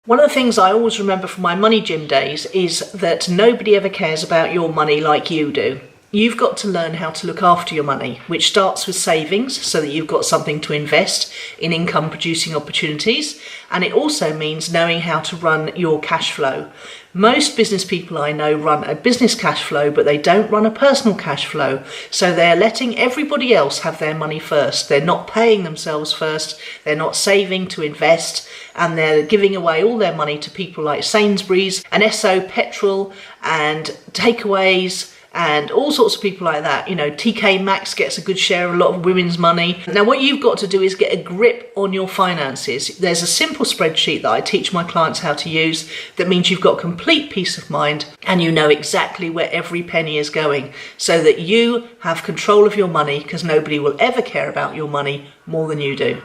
One of the things I always remember from my money gym days is that nobody ever cares about your money like you do. You've got to learn how to look after your money, which starts with savings so that you've got something to invest in income producing opportunities. And it also means knowing how to run your cash flow. Most business people I know run a business cash flow, but they don't run a personal cash flow. So they're letting everybody else have their money first. They're not paying themselves first. They're not saving to invest, and they're giving away all their money to people like Sainsbury's and Esso Petrol and takeaways and all sorts of people like that. You know, TK Maxx gets a good share of a lot of women's money. Now, what you've got to do is get a grip on your finances. There's a simple spreadsheet that I teach my clients how to use that means you've got complete peace of mind and you know exactly where every penny is going so that you have control of your money, because nobody will ever care about your money more than you do.